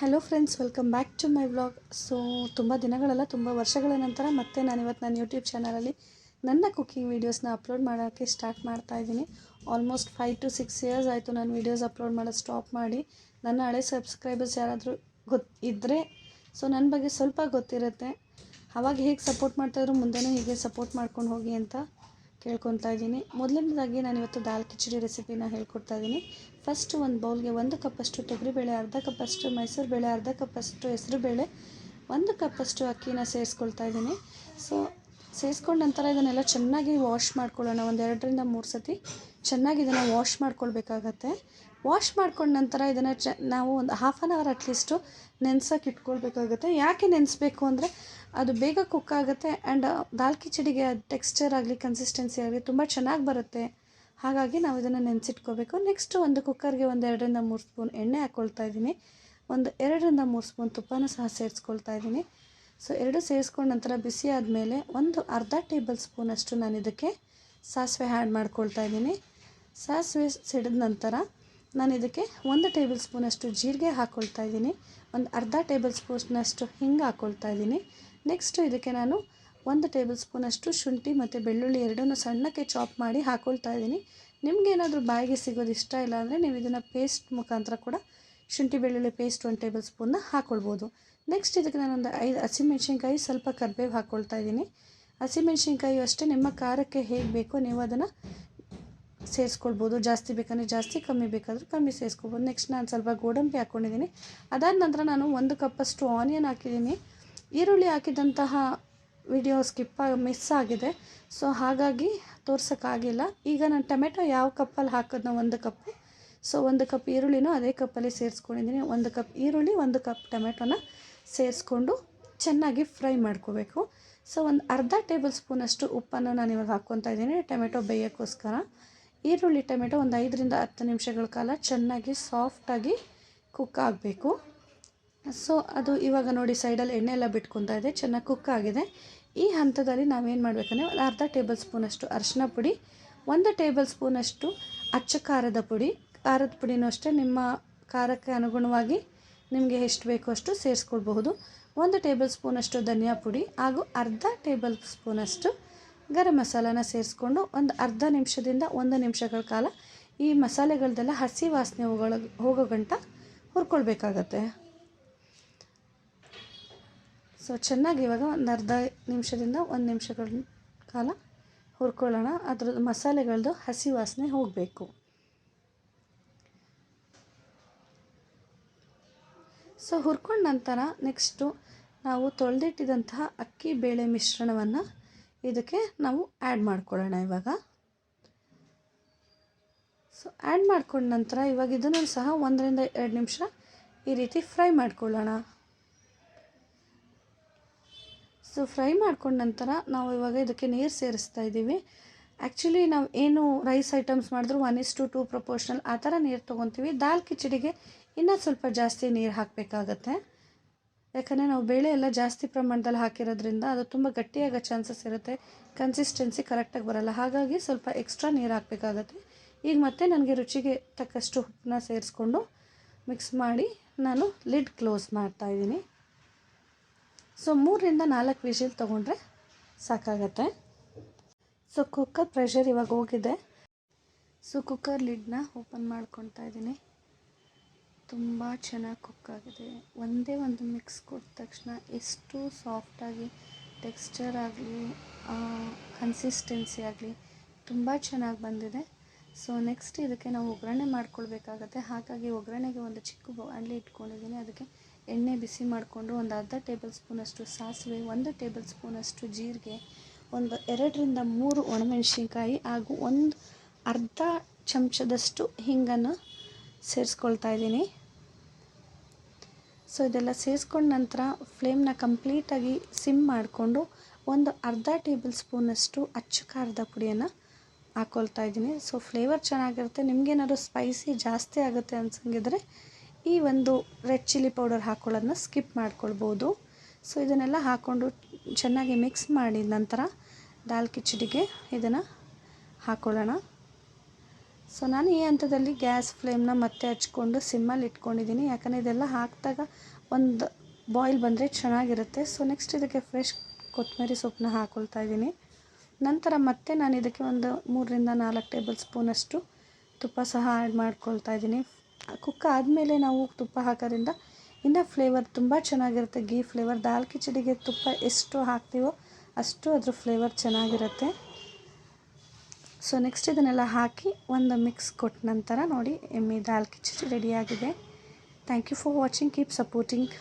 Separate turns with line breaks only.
Hello friends, welcome back to my vlog. So ತುಂಬ ದಿನಗಳಲ್ಲ, ತುಂಬ ವರ್ಷಗಳ ನಂತರ ಮತ್ತೆ ನಾನಿವತ್ತು ನನ್ನ ಯೂಟ್ಯೂಬ್ ಚಾನಲಲ್ಲಿ ನನ್ನ ಕುಕ್ಕಿಂಗ್ ವೀಡಿಯೋಸ್ನ ಅಪ್ಲೋಡ್ ಮಾಡೋಕ್ಕೆ ಸ್ಟಾರ್ಟ್ ಮಾಡ್ತಾ ಇದ್ದೀನಿ. ಆಲ್ಮೋಸ್ಟ್ 5 to 6 ಇಯರ್ಸ್ ಆಯಿತು ನಾನು ವೀಡಿಯೋಸ್ ಅಪ್ಲೋಡ್ ಮಾಡೋದು ಸ್ಟಾಪ್ ಮಾಡಿ. ನನ್ನ ಹಳೆ ಸಬ್ಸ್ಕ್ರೈಬರ್ಸ್ ಯಾರಾದರೂ ಇದ್ದರೆ ಸೊ ನನ್ನ ಬಗ್ಗೆ ಸ್ವಲ್ಪ ಗೊತ್ತಿರುತ್ತೆ. ಆವಾಗ ಹೇಗೆ ಸಪೋರ್ಟ್ ಮಾಡ್ತಾಯಿದ್ರು ಮುಂದೆನೂ ಹೀಗೆ ಸಪೋರ್ಟ್ ಮಾಡ್ಕೊಂಡು ಹೋಗಿ ಅಂತ ಕೇಳ್ಕೊತಾ ಇದ್ದೀನಿ. ಮೊದಲನೇದಾಗಿ ನಾನಿವತ್ತು ದಾಲ್ ಕಿಚಡಿ ರೆಸಿಪಿನ ಹೇಳ್ಕೊಡ್ತಾ ಇದ್ದೀನಿ. ಫಸ್ಟ್ ಒಂದು ಬೌಲ್ಗೆ 1 ಕಪ್ಪಷ್ಟು ತೊಗರಿಬೇಳೆ, ಅರ್ಧ ಕಪ್ಪಷ್ಟು ಮೈಸೂರು ಬೇಳೆ, ಅರ್ಧ ಕಪ್ಪಷ್ಟು ಹೆಸರು ಬೇಳೆ, 1 ಕಪ್ಪಷ್ಟು ಅಕ್ಕಿನ ಸೇರಿಸ್ಕೊಳ್ತಾ ಇದ್ದೀನಿ. ಸೊ ಸೇರಿಸ್ಕೊಂಡ ನಂತರ ಇದನ್ನೆಲ್ಲ ಚೆನ್ನಾಗಿ ವಾಶ್ ಮಾಡ್ಕೊಳ್ಳೋಣ. ಒಂದು 2ರಿಂದ 3 ಸತಿ ಚೆನ್ನಾಗಿ ಇದನ್ನು ವಾಶ್ ಮಾಡ್ಕೊಳ್ಬೇಕಾಗತ್ತೆ. ವಾಶ್ ಮಾಡ್ಕೊಂಡ ನಂತರ ಇದನ್ನು ನಾವು ಒಂದು ಹಾಫ್ ಆನ್ ಅವರ್ ಅಟ್ಲೀಸ್ಟು ನೆನೆಸೋಕೆ ಇಟ್ಕೊಳ್ಬೇಕಾಗುತ್ತೆ. ಯಾಕೆ ನೆನೆಸ್ಬೇಕು ಅಂದರೆ ಅದು ಬೇಗ ಕುಕ್ ಆಗುತ್ತೆ ಆ್ಯಂಡ್ ದಾಲ್ ಕಿಚಡಿಗೆ ಟೆಕ್ಸ್ಚರ್ ಆಗಲಿ ಕನ್ಸಿಸ್ಟೆನ್ಸಿ ಆಗಲಿ ತುಂಬ ಚೆನ್ನಾಗಿ ಬರುತ್ತೆ. ಹಾಗಾಗಿ ನಾವು ಇದನ್ನು ನೆನೆಸಿಟ್ಕೋಬೇಕು. ನೆಕ್ಸ್ಟು ಒಂದು ಕುಕ್ಕರ್ಗೆ ಒಂದು 2ರಿಂದ 3 ಸ್ಪೂನ್ ಎಣ್ಣೆ ಹಾಕ್ಕೊಳ್ತಾ ಇದ್ದೀನಿ. ಒಂದು 2ರಿಂದ 3 ಸ್ಪೂನ್ ತುಪ್ಪನೂ ಸಹ ಸೇರಿಸ್ಕೊಳ್ತಾ ಇದ್ದೀನಿ. ಸೊ 2 ಸೇರಿಸ್ಕೊಂಡ ನಂತರ ಬಿಸಿ ಆದಮೇಲೆ ಒಂದು ಅರ್ಧ ಟೇಬಲ್ ಸ್ಪೂನಷ್ಟು ನಾನು ಇದಕ್ಕೆ ಸಾಸಿವೆ ಆ್ಯಡ್ ಮಾಡ್ಕೊಳ್ತಾ ಇದ್ದೀನಿ. ಸಾಸಿವೆ ಸಿಡಿದ ನಂತರ ನಾನು ಇದಕ್ಕೆ 1 ಟೇಬಲ್ ಸ್ಪೂನಷ್ಟು ಜೀರಿಗೆ ಹಾಕ್ಕೊಳ್ತಾ ಇದ್ದೀನಿ. ಒಂದು ಅರ್ಧ ಟೇಬಲ್ ಸ್ಪೂನಷ್ಟು ಹಿಂಗೆ ಹಾಕ್ಕೊಳ್ತಾ ಇದ್ದೀನಿ. ನೆಕ್ಸ್ಟು ಇದಕ್ಕೆ ನಾನು 1 ಟೇಬಲ್ ಸ್ಪೂನಷ್ಟು ಶುಂಠಿ ಮತ್ತು ಬೆಳ್ಳುಳ್ಳಿ ಎರಡನ್ನೂ ಸಣ್ಣಕ್ಕೆ ಚಾಪ್ ಮಾಡಿ ಹಾಕ್ಕೊಳ್ತಾ ಇದ್ದೀನಿ. ನಿಮಗೇನಾದರೂ ಬಾಯಿಗೆ ಸಿಗೋದು ಇಷ್ಟ ಇಲ್ಲ ಅಂದರೆ ನೀವು ಇದನ್ನು ಪೇಸ್ಟ್ ಮುಖಾಂತರ ಕೂಡ ಶುಂಠಿ ಬೆಳ್ಳುಳ್ಳಿ ಪೇಸ್ಟ್ 1 ಟೇಬಲ್ ಸ್ಪೂನ್ನ ಹಾಕ್ಕೊಳ್ಬೋದು. ನೆಕ್ಸ್ಟ್ ಇದಕ್ಕೆ ನಾನೊಂದು 5 ಹಸಿಮೆಣ್ಸಿನ್ಕಾಯಿ, ಸ್ವಲ್ಪ ಕರಿಬೇವು ಹಾಕ್ಕೊಳ್ತಾ ಇದ್ದೀನಿ. ಹಸಿಮೆಣ್ಸಿನ್ಕಾಯಿ ಅಷ್ಟೇ ನಿಮ್ಮ ಖಾರಕ್ಕೆ ಹೇಗೆ ಬೇಕೋ ನೀವು ಅದನ್ನು ಸೇರಿಸ್ಕೊಳ್ಬೋದು. ಜಾಸ್ತಿ ಬೇಕಂದರೆ ಜಾಸ್ತಿ, ಕಮ್ಮಿ ಬೇಕಾದರೂ ಕಮ್ಮಿ ಸೇರಿಸ್ಕೊಬೋದು. ನೆಕ್ಸ್ಟ್ ನಾನು ಸ್ವಲ್ಪ ಗೋಡಂಬಿ ಹಾಕ್ಕೊಂಡಿದ್ದೀನಿ. ಅದಾದ ನಂತರ ನಾನು 1 ಕಪ್ಪಷ್ಟು ಆನಿಯನ್ ಹಾಕಿದ್ದೀನಿ. ಈರುಳ್ಳಿ ಹಾಕಿದಂತಹ ವಿಡಿಯೋ ಮಿಸ್ ಆಗಿದೆ, ಸೊ ಹಾಗಾಗಿ ತೋರ್ಸೋಕ್ಕಾಗಿಲ್ಲ. ಈಗ ನಾನು ಟೊಮೆಟೊ ಯಾವ ಕಪ್ಪಲ್ಲಿ ಹಾಕಿದ್ನೋ 1 ಕಪ್ಪು, ಸೊ 1 ಕಪ್ ಈರುಳ್ಳಿನೂ ಅದೇ ಕಪ್ಪಲ್ಲಿ ಸೇರಿಸ್ಕೊಂಡಿದ್ದೀನಿ. 1 ಕಪ್ ಈರುಳ್ಳಿ, 1 ಕಪ್ ಟೊಮೆಟೊನ ಸೇರಿಸ್ಕೊಂಡು ಚೆನ್ನಾಗಿ ಫ್ರೈ ಮಾಡ್ಕೋಬೇಕು. ಸೊ ಒಂದು ಅರ್ಧ ಟೇಬಲ್ ಸ್ಪೂನಷ್ಟು ಉಪ್ಪನ್ನು ನಾನು ಇವಾಗ ಹಾಕ್ಕೊತಾ ಇದ್ದೀನಿ ಟೊಮೆಟೊ ಬೇಯೋಕ್ಕೋಸ್ಕರ. ಈರುಳ್ಳಿ ಟೊಮೆಟೊ ಒಂದು 5ರಿಂದ 10 ನಿಮಿಷಗಳ ಕಾಲ ಚೆನ್ನಾಗಿ ಸಾಫ್ಟಾಗಿ ಕುಕ್ ಆಗಬೇಕು. ಸೊ ಅದು ಇವಾಗ ನೋಡಿ ಸೈಡಲ್ಲಿ ಎಣ್ಣೆ ಎಲ್ಲ ಬಿಟ್ಕೊತಾ ಇದೆ, ಚೆನ್ನಾಗಿ ಕುಕ್ ಆಗಿದೆ. ಈ ಹಂತದಲ್ಲಿ ನಾವೇನು ಮಾಡಬೇಕಂದ್ರೆ ಒಂದು ಅರ್ಧ ಟೇಬಲ್ ಸ್ಪೂನಷ್ಟು ಅರಿಶಿನ ಪುಡಿ, 1 ಟೇಬಲ್ ಸ್ಪೂನಷ್ಟು ಅಚ್ಚ ಖಾರದ ಪುಡಿನೂ ಅಷ್ಟೇ ನಿಮ್ಮ ಖಾರಕ್ಕೆ ಅನುಗುಣವಾಗಿ ನಿಮಗೆ ಎಷ್ಟು ಬೇಕೋ ಅಷ್ಟು ಸೇರಿಸ್ಕೊಳ್ಬಹುದು. 1 ಟೇಬಲ್ ಸ್ಪೂನಷ್ಟು ಧನಿಯಾ ಪುಡಿ ಹಾಗೂ ಅರ್ಧ ಟೇಬಲ್ ಸ್ಪೂನಷ್ಟು ಗರಂ ಮಸಾಲಾನ ಸೇರಿಸ್ಕೊಂಡು ಒಂದು ಅರ್ಧ ನಿಮಿಷದಿಂದ 1 ನಿಮಿಷಗಳ ಕಾಲ ಈ ಮಸಾಲೆಗಳದ್ದೆಲ್ಲ ಹಸಿ ವಾಸನೆ ಹೋಗೋ ಗಂಟ ಹುರ್ಕೊಳ್ಬೇಕಾಗತ್ತೆ. ಸೊ ಚೆನ್ನಾಗಿ ಇವಾಗ ಒಂದು ಅರ್ಧ ನಿಮಿಷದಿಂದ 1 ನಿಮಿಷಗಳ ಕಾಲ ಹುರ್ಕೊಳ್ಳೋಣ. ಅದ್ರದ್ದು ಮಸಾಲೆಗಳದ್ದು ಹಸಿ ವಾಸನೆ ಹೋಗಬೇಕು. ಸೊ ಹುರ್ಕೊಂಡ ನಂತರ ನೆಕ್ಸ್ಟು ನಾವು ತೊಳೆದಿಟ್ಟಿದಂತಹ ಅಕ್ಕಿ ಬೇಳೆ ಮಿಶ್ರಣವನ್ನು ಇದಕ್ಕೆ ನಾವು ಆ್ಯಡ್ ಮಾಡ್ಕೊಳ್ಳೋಣ ಇವಾಗ. ಸೊ ಆ್ಯಡ್ ಮಾಡ್ಕೊಂಡ ನಂತರ ಇವಾಗ ಇದನ್ನು ಸಹ 1ರಿಂದ 2 ನಿಮಿಷ ಈ ರೀತಿ ಫ್ರೈ ಮಾಡ್ಕೊಳ್ಳೋಣ. ಸೊ ಫ್ರೈ ಮಾಡ್ಕೊಂಡ ನಂತರ ನಾವು ಇವಾಗ ಇದಕ್ಕೆ ನೀರು ಸೇರಿಸ್ತಾ ಇದ್ದೀವಿ. ಆ್ಯಕ್ಚುಲಿ ನಾವು ಏನು ರೈಸ್ ಐಟಮ್ಸ್ ಮಾಡಿದ್ರು 1:2 ಪ್ರಪೋರ್ಷನಲ್ ಆ ಥರ ನೀರು ತೊಗೊತೀವಿ. ದಾಲ್ ಕಿಚಡಿಗೆ ಇನ್ನೂ ಸ್ವಲ್ಪ ಜಾಸ್ತಿ ನೀರು ಹಾಕಬೇಕಾಗತ್ತೆ. ಯಾಕಂದರೆ ನಾವು ಬೇಳೆ ಎಲ್ಲ ಜಾಸ್ತಿ ಪ್ರಮಾಣದಲ್ಲಿ ಹಾಕಿರೋದ್ರಿಂದ ಅದು ತುಂಬ ಗಟ್ಟಿಯಾಗೋ ಚಾನ್ಸಸ್ ಇರುತ್ತೆ, ಕನ್ಸಿಸ್ಟೆನ್ಸಿ ಕರೆಕ್ಟಾಗಿ ಬರೋಲ್ಲ. ಹಾಗಾಗಿ ಸ್ವಲ್ಪ ಎಕ್ಸ್ಟ್ರಾ ನೀರು ಹಾಕಬೇಕಾಗತ್ತೆ. ಈಗ ಮತ್ತೆ ನನಗೆ ರುಚಿಗೆ ತಕ್ಕಷ್ಟು ಉಪ್ಪನ್ನ ಸೇರಿಸ್ಕೊಂಡು ಮಿಕ್ಸ್ ಮಾಡಿ ನಾನು ಲಿಡ್ ಕ್ಲೋಸ್ ಮಾಡ್ತಾಯಿದ್ದೀನಿ. ಸೊ 3ರಿಂದ 4 ವಿಷಿಲ್ ತೊಗೊಂಡ್ರೆ ಸಾಕಾಗತ್ತೆ. ಸೊ ಕುಕ್ಕರ್ ಪ್ರೆಷರ್ ಇವಾಗ ಹೋಗಿದೆ. ಸೊ ಕುಕ್ಕರ್ ಲಿಡ್ನ ಓಪನ್ ಮಾಡ್ಕೊತಾ ಇದ್ದೀನಿ. ತುಂಬ ಚೆನ್ನಾಗಿ ಕುಕ್ ಆಗಿದೆ. ಒಂದೇ ಒಂದು ಮಿಕ್ಸ್ ಕೊಟ್ಟ ತಕ್ಷಣ ಎಷ್ಟು ಸಾಫ್ಟಾಗಿ ಟೆಕ್ಸ್ಚರ್ ಆಗಲಿ ಕನ್ಸಿಸ್ಟೆನ್ಸಿ ಆಗಲಿ ತುಂಬ ಚೆನ್ನಾಗಿ ಬಂದಿದೆ. ಸೊ ನೆಕ್ಸ್ಟ್ ಇದಕ್ಕೆ ನಾವು ಒಗ್ಗರಣೆ ಮಾಡ್ಕೊಳ್ಬೇಕಾಗತ್ತೆ. ಹಾಗಾಗಿ ಒಗ್ಗರಣೆಗೆ ಒಂದು ಚಿಕ್ಕ ಬಾಣಲೆ ಇಟ್ಕೊಂಡಿದ್ದೀನಿ. ಅದಕ್ಕೆ ಎಣ್ಣೆ ಬಿಸಿ ಮಾಡಿಕೊಂಡು ಒಂದು ಅರ್ಧ ಟೇಬಲ್ ಸ್ಪೂನಷ್ಟು ಸಾಸಿವೆ, 1 ಟೇಬಲ್ ಸ್ಪೂನಷ್ಟು ಜೀರಿಗೆ, ಒಂದು 2ರಿಂದ 3 ಒಣಮೆಣಸಿನ್ಕಾಯಿ ಹಾಗೂ ಒಂದು ಅರ್ಧ ಚಮಚದಷ್ಟು ಹಿಂಗನ್ನು ಸೇರಿಸ್ಕೊಳ್ತಾ ಇದ್ದೀನಿ. ಸೊ ಇದೆಲ್ಲ ಸೇರಿಸ್ಕೊಂಡ ನಂತರ ಫ್ಲೇಮ್ನ ಕಂಪ್ಲೀಟಾಗಿ ಸಿಮ್ ಮಾಡಿಕೊಂಡು ಒಂದು ಅರ್ಧ ಟೇಬಲ್ ಸ್ಪೂನಷ್ಟು ಅಚ್ಚ ಖಾರದ ಪುಡಿಯನ್ನು ಹಾಕ್ಕೊಳ್ತಾ ಇದ್ದೀನಿ. ಸೊ ಫ್ಲೇವರ್ ಚೆನ್ನಾಗಿರುತ್ತೆ. ನಿಮಗೇನಾದ್ರು ಸ್ಪೈಸಿ ಜಾಸ್ತಿ ಆಗುತ್ತೆ ಅನ್ಸಂಗಿದ್ರೆ ಈ ಒಂದು ರೆಡ್ ಚಿಲ್ಲಿ ಪೌಡರ್ ಹಾಕ್ಕೊಳ್ಳೋದನ್ನ ಸ್ಕಿಪ್ ಮಾಡ್ಕೊಳ್ಬೋದು. ಸೊ ಇದನ್ನೆಲ್ಲ ಹಾಕ್ಕೊಂಡು ಚೆನ್ನಾಗಿ ಮಿಕ್ಸ್ ಮಾಡಿದ ನಂತರ ದಾಲ್ ಕಿಚಡಿಗೆ ಇದನ್ನು ಹಾಕ್ಕೊಳ್ಳೋಣ. ಸೊ ನಾನು ಈ ಹಂತದಲ್ಲಿ ಗ್ಯಾಸ್ ಫ್ಲೇಮ್ನ ಮತ್ತೆ ಹಚ್ಕೊಂಡು ಸಿಮ್ಮಲ್ಲಿ ಇಟ್ಕೊಂಡಿದ್ದೀನಿ, ಯಾಕಂದರೆ ಇದೆಲ್ಲ ಹಾಕಿದಾಗ ಒಂದು ಬಾಯ್ಲ್ ಬಂದರೆ ಚೆನ್ನಾಗಿರುತ್ತೆ. ಸೊ ನೆಕ್ಸ್ಟ್ ಇದಕ್ಕೆ ಫ್ರೆಶ್ ಕೊತ್ತಂಬರಿ ಸೊಪ್ಪನ್ನ ಹಾಕ್ಕೊಳ್ತಾ ಇದ್ದೀನಿ. ನಂತರ ಮತ್ತೆ ನಾನು ಇದಕ್ಕೆ ಒಂದು 3-4 ಟೇಬಲ್ ಸ್ಪೂನಷ್ಟು ತುಪ್ಪ ಸಹ ಆ್ಯಡ್ ಮಾಡ್ಕೊಳ್ತಾ ಇದ್ದೀನಿ. ಕುಕ್ ಆದಮೇಲೆ ನಾವು ತುಪ್ಪ ಹಾಕೋದ್ರಿಂದ ಇನ್ನು ಫ್ಲೇವರ್ ತುಂಬ ಚೆನ್ನಾಗಿರುತ್ತೆ. ಗೀ ಫ್ಲೇವರ್ ದಾಲ್ ಕಿಚಡಿಗೆ ತುಪ್ಪ ಎಷ್ಟು ಹಾಕ್ತೀವೋ ಅಷ್ಟು ಅದ್ರ ಫ್ಲೇವರ್ ಚೆನ್ನಾಗಿರುತ್ತೆ. ಸೊ ನೆಕ್ಸ್ಟ್ ಇದನ್ನೆಲ್ಲ ಹಾಕಿ ಒಂದು ಮಿಕ್ಸ್ ಕೊಟ್ಟ ನಂತರ ನೋಡಿ ಎಮ್ಮಿ ದಾಲ್ ಕಿಚಡಿ ರೆಡಿಯಾಗಿದೆ. Thank you for watching. Keep supporting.